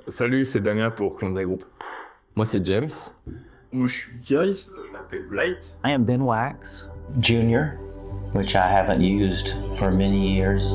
Salut, c'est Damien pour Clondre Group. Moi, c'est James. Moi, je suis Guys, je m'appelle Blight. I am Ben Wax. Junior, which I haven't used for many years.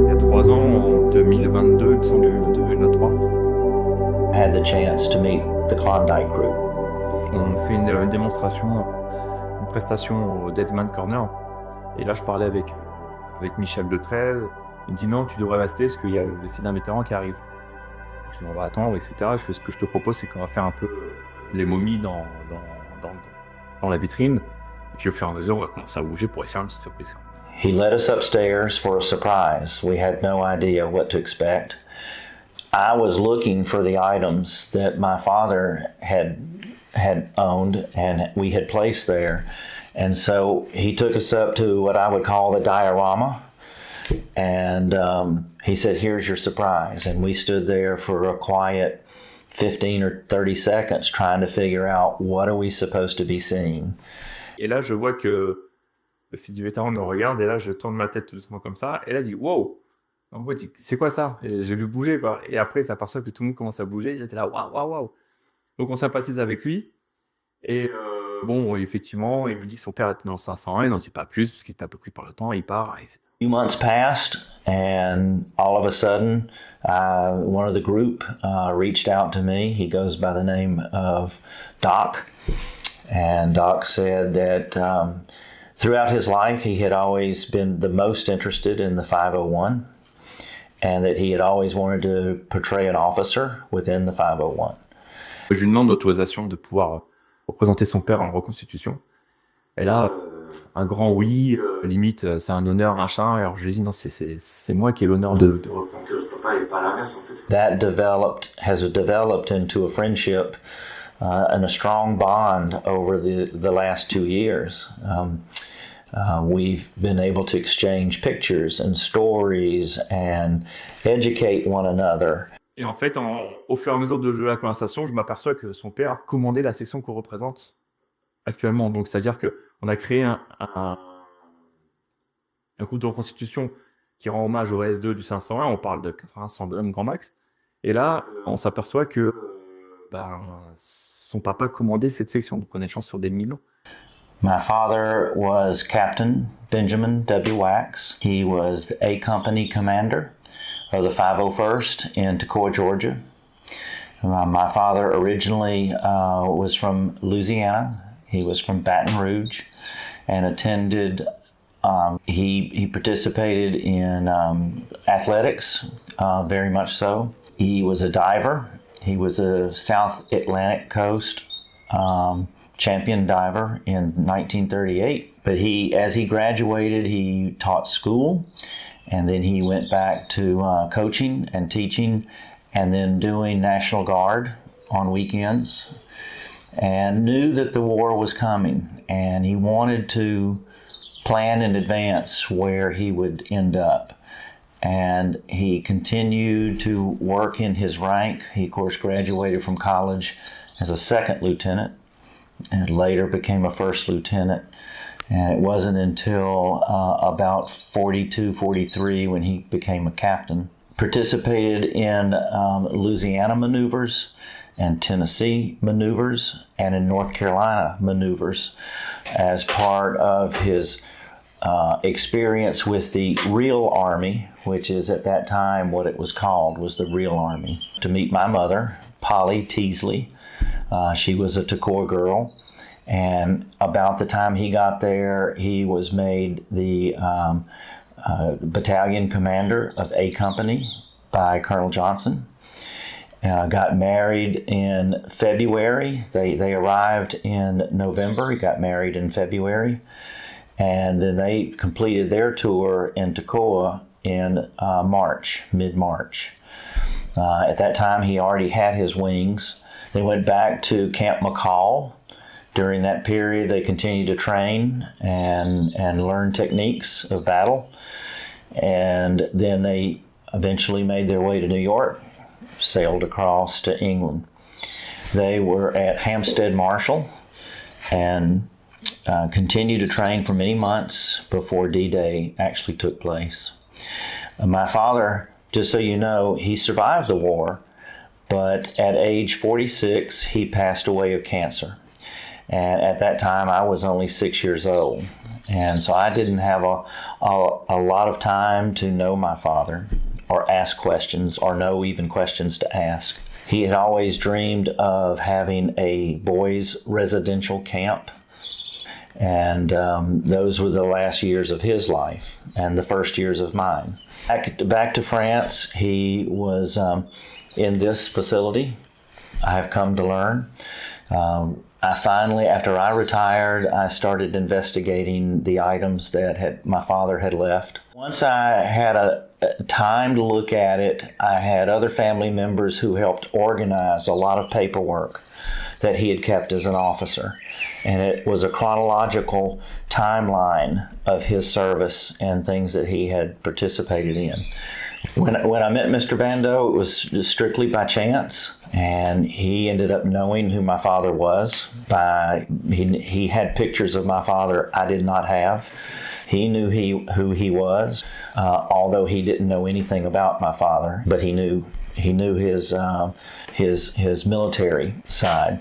Il y a 3 ans, en 2022, il me semble, 2023, I had the chance to meet the Klondike Group. on fait une démonstration, une prestation au Deadman Corner. Et là, je parlais avec Michel Detrez. Il me dit non, tu devrais rester parce qu'il y a le fils d'un vétéran qui arrive. Je dis on va attendre, etc. Je fais ce que je te propose, c'est qu'on va faire un peu les momies dans la vitrine. Et puis au fur et à mesure, on va commencer à bouger pour essayer une petite surprise. He led us upstairs for a surprise. We had no idea what to expect. I was looking for the items that my father had owned and we had placed there. And so he took us up to what I would call the diorama. And he said, here's your surprise. And we stood there for a quiet 15 or 30 seconds trying to figure out what are we supposed to be seeing. Et là, je vois que le fils du vétéran me regarde, et là, je tourne ma tête tout doucement comme ça, et là, il dit « Wow !» En fait, c'est quoi ça? Et j'ai vu bouger, quoi. Et après, il s'aperçoit que tout le monde commence à bouger, j'étais là « Waouh, waouh, waouh !» Donc, on sympathise avec lui, et bon, effectivement, il me dit que son père était dans le 501, il n'en dit pas plus, parce qu'il était un peu pris par le temps, il part, et Few months passed, and all of a sudden, one of the group reached out to me. He goes by the name of Doc, and Doc said that throughout his life, he had always been the most interested in the 501, and that he had always wanted to portray an officer within the 501. je lui demande l'autorisation de pouvoir représenter son père en reconstitution. Et là, un grand oui, limite, c'est un honneur, machin. Alors je lui dis non, c'est moi qui ai l'honneur de représenter votre papa et pas l'inverse en fait. That has developed into a friendship and a strong bond over the last 2 years. We've been able to exchange pictures and stories and educate one another. Et en fait, au fur et à mesure de la conversation, je m'aperçois que son père commandait la section qu'on représente actuellement. Donc c'est-à-dire que on a créé un groupe de reconstitution qui rend hommage au S2 du 501. On parle de 80 grand max. Et là, on s'aperçoit que son papa commandait cette section. Donc on a une chance sur des millions. My father was Captain Benjamin W. Wax. He was the A Company commander of the 501st in Toccoa, Georgia. My father originally was from Louisiana. He was from Baton Rouge and attended, he participated in athletics, very much so. He was a diver. He was a South Atlantic Coast champion diver in 1938. But as he graduated, he taught school, and then he went back to coaching and teaching, and then doing National Guard on weekends, and knew that the war was coming, and he wanted to plan in advance where he would end up. And he continued to work in his rank. He, of course, graduated from college as a second lieutenant and later became a first lieutenant. And it wasn't until about 42, 43 when he became a captain. Participated in Louisiana maneuvers and Tennessee maneuvers and in North Carolina maneuvers as part of his experience with the real Army, which is at that time what it was called, was the real Army. To meet my mother, Polly Teasley. She was a Toccoa girl, and about the time he got there, he was made the battalion commander of A Company by Colonel Johnson. Got married in February. They arrived in November. He got married in February. And then they completed their tour in Toccoa in March, mid-March. At that time, he already had his wings. They went back to Camp McCall During that period, they continued to train and learn techniques of battle. And then they eventually made their way to New York, sailed across to England. They were at Hampstead Marshall and continued to train for many months before D-Day actually took place. My father, just so you know, he survived the war, but at age 46, he passed away of cancer. And at that time, I was only 6 years old. And so I didn't have a lot of time to know my father or ask questions or know even questions to ask. He had always dreamed of having a boys' residential camp. And those were the last years of his life and the first years of mine. Back to France, he was in this facility, I have come to learn. I finally, after I retired, I started investigating the items that my father had left. Once I had a time to look at it, I had other family members who helped organize a lot of paperwork that he had kept as an officer. And it was a chronological timeline of his service and things that he had participated in. When I met Mr. Bando, it was just strictly by chance, and he ended up knowing who my father was. He had pictures of my father I did not have. He knew who he was, although he didn't know anything about my father, but he knew his military side.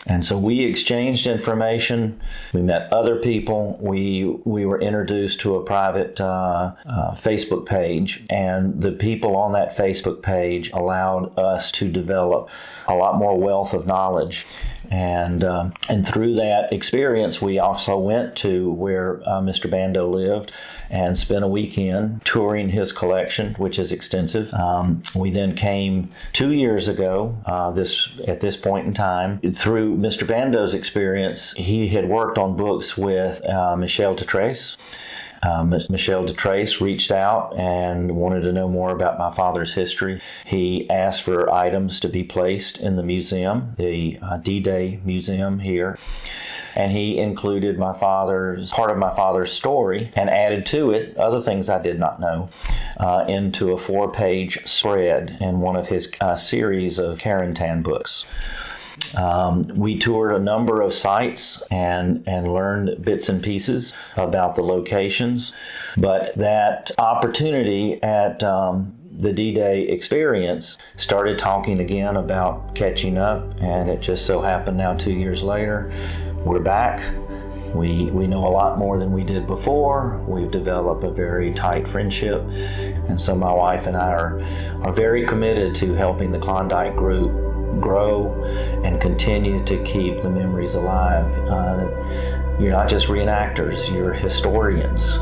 And so we exchanged information. We met other people. We were introduced to a private Facebook page, and the people on that Facebook page allowed us to develop a lot more wealth of knowledge. And through that experience, we also went to where Mr. Bando lived and spent a weekend touring his collection, which is extensive. We then came 2 years ago, at this point in time. Through Mr. Bando's experience, he had worked on books with Michel Detresse. Michel Detresse reached out and wanted to know more about my father's history. He asked for items to be placed in the museum, the D-Day Museum here. And he included part of my father's story and added to it other things I did not know into a 4-page spread in one of his series of Carentan books. We toured a number of sites and learned bits and pieces about the locations, but that opportunity at the D-Day experience started talking again about catching up, and it just so happened now 2 years later, we're back. We know a lot more than we did before. We've developed a very tight friendship, and so my wife and I are very committed to helping the Klondike Group grow and continue to keep the memories alive. You're not just reenactors, you're historians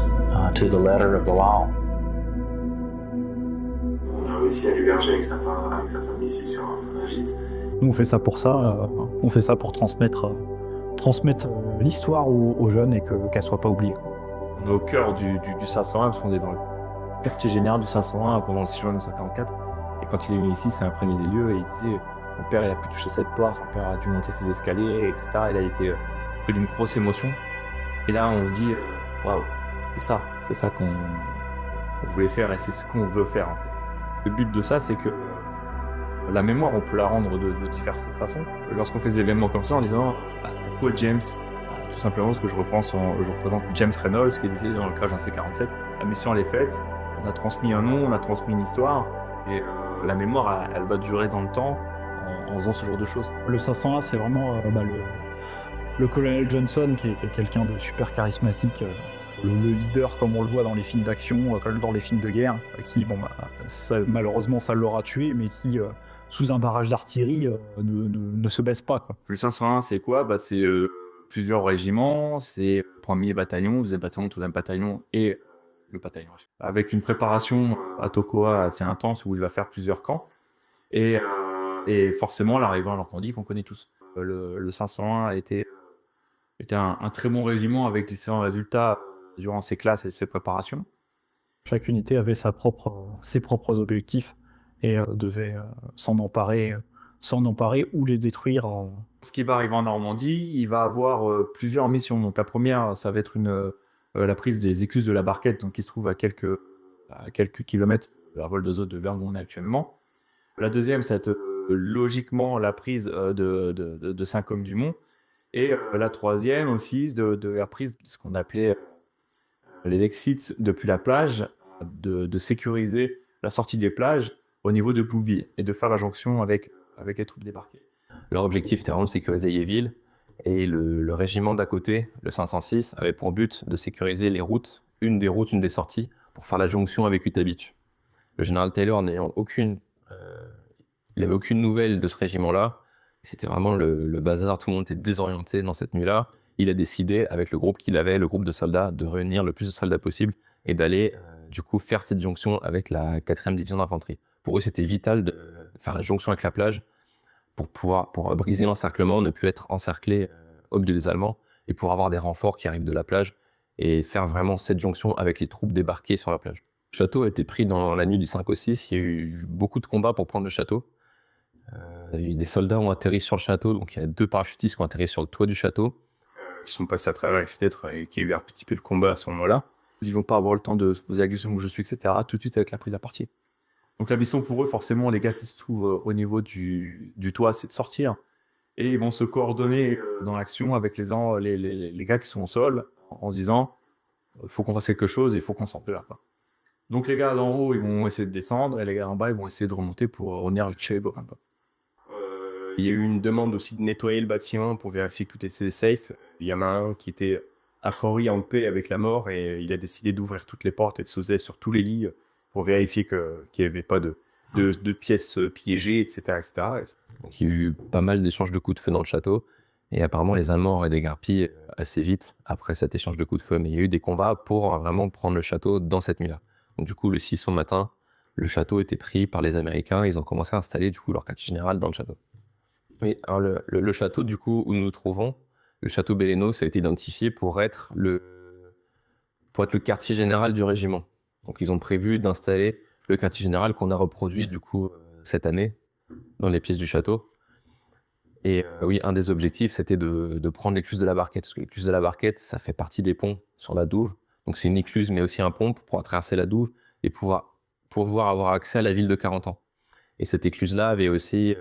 to the letter of the law. On a réussi à l'héberger avec sa famille ici sur un gîte. Nous on fait ça pour ça, on fait ça pour transmettre l'histoire aux jeunes et qu'elle soit pas oubliée. On est au cœur du 501, parce qu'on est dans le quartier général du 501 pendant le 6 juin 1944. Et quand il est venu ici, c'est imprégné des lieux et il disait mon père il a pu toucher cette porte, mon père a dû monter ses escaliers, etc. Il a été pris d'une grosse émotion. Et là on se dit waouh, c'est ça qu'on voulait faire et c'est ce qu'on veut faire en fait. Le but de ça, c'est que la mémoire, on peut la rendre de diverses façons. Lorsqu'on fait des événements comme ça, en disant pourquoi James, tout simplement parce que je représente James Reynolds qui est décédé dans le crash d'un C-47. La mission elle est faite, on a transmis un nom, on a transmis une histoire, et la mémoire elle va durer dans le temps en faisant ce genre de choses. Le 501, c'est vraiment le colonel Johnson qui est quelqu'un de super charismatique, le leader comme on le voit dans les films d'action, comme dans les films de guerre, qui malheureusement ça l'aura tué, mais qui sous un barrage d'artillerie ne se baisse pas, quoi. Le 501 c'est quoi? C'est plusieurs régiments, c'est premier bataillon, deuxième bataillon, troisième bataillon et le bataillon. Avec une préparation à Tokoa assez intense où il va faire plusieurs camps. Et forcément, l'arrivée en Normandie qu'on connaît tous. Le 501 était un très bon régiment avec d'excellents résultats durant ses classes et ses préparations. Chaque unité avait ses propres objectifs et devait s'en emparer ou les détruire Lorsqu'il va arriver en Normandie, il va avoir plusieurs missions. Donc la première, ça va être la prise des écluses de la Barquette, donc qui se trouve à quelques kilomètres à vol de vers où on est actuellement. La deuxième, ça va être logiquement la prise de Saint-Côme-du-Mont. Et la troisième aussi, de la prise de ce qu'on appelait les exits depuis la plage, de sécuriser la sortie des plages au niveau de Pouilly et de faire la jonction avec les troupes débarquées. Leur objectif était vraiment de sécuriser Yéville, et le régiment d'à côté, le 506, avait pour but de sécuriser les routes, une des sorties, pour faire la jonction avec Utah Beach. Le général Taylor n'ayant aucune nouvelle de ce régiment-là, c'était vraiment le bazar, tout le monde était désorienté dans cette nuit-là. Il a décidé, avec le groupe qu'il avait, le groupe de soldats, de réunir le plus de soldats possible et d'aller du coup faire cette jonction avec la 4e division d'infanterie. Pour eux, c'était vital de faire la jonction avec la plage pour briser l'encerclement, ne plus être encerclé au milieu des Allemands et pour avoir des renforts qui arrivent de la plage et faire vraiment cette jonction avec les troupes débarquées sur la plage. Le château a été pris dans la nuit du 5 au 6, il y a eu beaucoup de combats pour prendre le château. Des soldats ont atterri sur le château, donc il y a 2 parachutistes qui ont atterri sur le toit du château, qui sont passés à travers les fenêtres et qui ont eu un petit peu le combat à ce moment-là. Ils vont pas avoir le temps de se poser la question où je suis, etc. tout de suite avec la prise de la partie. Donc la mission pour eux, forcément, les gars qui se trouvent au niveau du toit, c'est de sortir. Et ils vont se coordonner dans l'action avec les gars qui sont au sol, en se disant il faut qu'on fasse quelque chose et il faut qu'on sorte de là. Quoi. Donc les gars d'en haut, ils vont essayer de descendre, et les gars en bas, ils vont essayer de remonter pour revenir le cherry bomb. Il y a eu une demande aussi de nettoyer le bâtiment pour vérifier que tout était safe. Il y en a un qui était accroché en paix avec la mort et il a décidé d'ouvrir toutes les portes et de sauter sur tous les lits pour vérifier qu'il n'y avait pas de pièces piégées, etc., etc. Donc il y a eu pas mal d'échanges de coups de feu dans le château et apparemment les Allemands auraient déguerpi assez vite après cet échange de coups de feu. Mais il y a eu des combats pour vraiment prendre le château dans cette nuit-là. Donc du coup, le 6 au matin, le château était pris par les Américains. Ils ont commencé à installer du coup leur quartier général dans le château. Oui, alors le château du coup où nous nous trouvons, le château Belléno, ça a été identifié pour être le quartier général du régiment. Donc ils ont prévu d'installer le quartier général qu'on a reproduit du coup cette année dans les pièces du château. Et oui, un des objectifs, c'était de prendre l'écluse de la Barquette, parce que l'écluse de la Barquette, ça fait partie des ponts sur la Douve. Donc c'est une écluse, mais aussi un pont pour pouvoir traverser la Douve et pouvoir avoir accès à la ville de Carentan. Et cette écluse-là avait aussi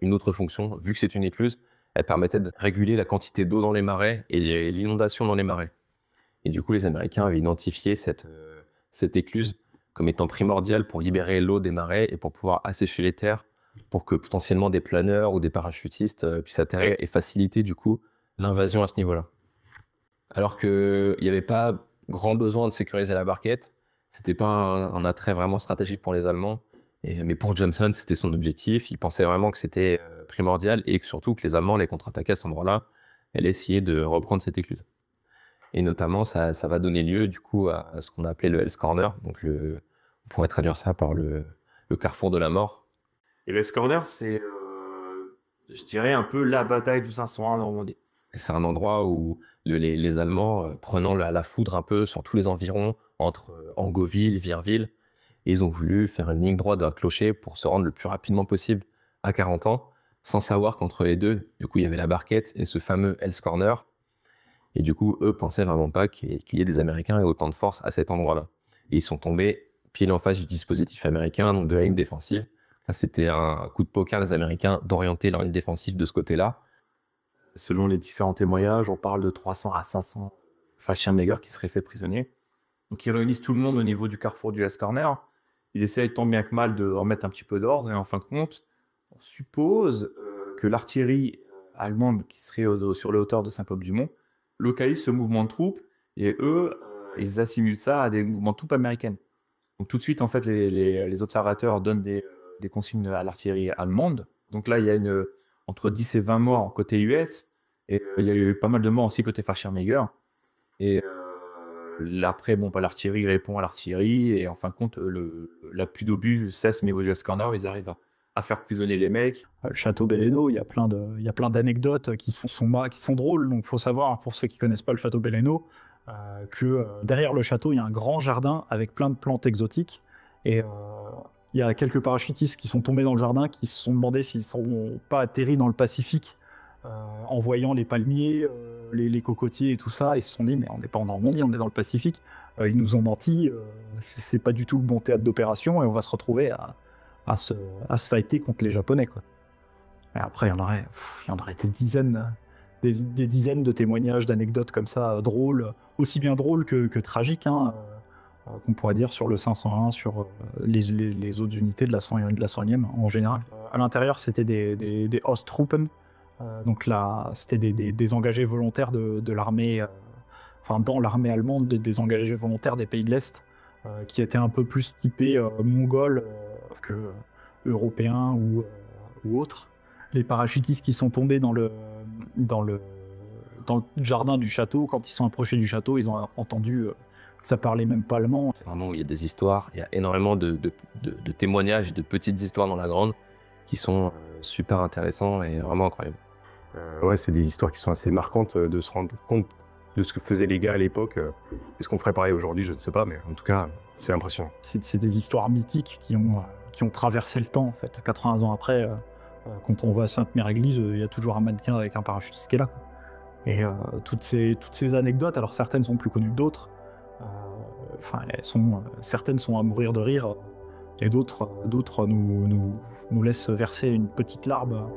une autre fonction. Vu que c'est une écluse, elle permettait de réguler la quantité d'eau dans les marais et l'inondation dans les marais. Et du coup, les Américains avaient identifié cette écluse comme étant primordiale pour libérer l'eau des marais et pour pouvoir assécher les terres pour que potentiellement des planeurs ou des parachutistes puissent atterrir et faciliter du coup l'invasion à ce niveau-là. Alors qu'il n'y avait pas grand besoin de sécuriser la Barquette, c'était pas un attrait vraiment stratégique pour les Allemands, mais pour Johnson, c'était son objectif. Il pensait vraiment que c'était primordial et que surtout que les Allemands les contre-attaquaient à cet endroit-là, allaient essayer de reprendre cette écluse. Et notamment, ça va donner lieu du coup à ce qu'on a appelé le Hell's Corner, donc on pourrait traduire ça par le carrefour de la mort. Et le Hell's Corner, c'est, je dirais, un peu la bataille du 501 en Normandie. C'est un endroit où les Allemands, prenant la foudre un peu sur tous les environs, entre Angoville, Virville, et ils ont voulu faire une ligne droite d'un clocher pour se rendre le plus rapidement possible à Carentan, sans savoir qu'entre les deux, du coup, il y avait la Barquette et ce fameux Hell's Corner. Et du coup, eux pensaient vraiment pas qu'il y ait des Américains et autant de force à cet endroit-là. Et ils sont tombés pile en face du dispositif américain, donc de la ligne défensive. Ça, c'était un coup de poker des Américains d'orienter leur ligne défensive de ce côté-là. Selon les différents témoignages, on parle de 300 à 500 Fallschirmjäger qui seraient faits prisonniers. Donc ils réunissent tout le monde au niveau du carrefour du Hell's Corner. Ils essayent tant bien que mal de remettre un petit peu d'ordre. Et en fin de compte, on suppose que l'artillerie allemande qui serait sur les hauteurs de Saint-Côme-du-Mont localise ce mouvement de troupes et eux, ils assimilent ça à des mouvements de troupes américaines. Donc tout de suite, en fait, les observateurs donnent des consignes à l'artillerie allemande. Donc là, il y a entre 10 et 20 morts côté US et il y a eu pas mal de morts aussi côté Fallschirmjäger. Et après, l'artillerie répond à l'artillerie et en fin de compte, la pluie d'obus cesse au niveau du Hell's Corner, ils arrivent à faire prisonnier les mecs. Le château Belléno, il y a plein d'anecdotes qui sont drôles. Donc, faut savoir, pour ceux qui connaissent pas le château Belléno, que derrière le château, il y a un grand jardin avec plein de plantes exotiques. Et il y a quelques parachutistes qui sont tombés dans le jardin, qui se sont demandé s'ils ne sont pas atterris dans le Pacifique en voyant les palmiers, les cocotiers et tout ça, ils se sont dit mais on n'est pas en Normandie, on est dans le Pacifique. Ils nous ont menti, c'est pas du tout le bon théâtre d'opération et on va se retrouver à se fighter contre les Japonais, quoi. Et après, il y en aurait des dizaines de témoignages, d'anecdotes comme ça, drôles, aussi bien drôles que tragiques, hein, qu'on pourrait dire sur le 501, sur les autres unités de la 101 et de la 101e en général. À l'intérieur, c'était des Osttruppen, donc là, c'était des engagés volontaires de l'armée, dans l'armée allemande, des engagés volontaires des pays de l'Est, qui étaient un peu plus typés mongols que européens ou autres. Les parachutistes qui sont tombés dans le jardin du château, quand ils sont approchés du château, ils ont entendu que ça parlait même pas allemand. C'est vraiment où il y a des histoires, il y a énormément de témoignages, de petites histoires dans la grande qui sont super intéressants et vraiment incroyables. Ouais, c'est des histoires qui sont assez marquantes de se rendre compte de ce que faisaient les gars à l'époque. Est-ce qu'on ferait pareil aujourd'hui, je ne sais pas, mais en tout cas, c'est impressionnant. C'est des histoires mythiques qui ont traversé le temps, en fait. 80 ans après, quand on va à Sainte-Mère-Église, il y a toujours un mannequin avec un parachutiste qui est là, quoi. Et toutes ces anecdotes, alors certaines sont plus connues que d'autres, certaines sont à mourir de rire, et d'autres nous laissent verser une petite larme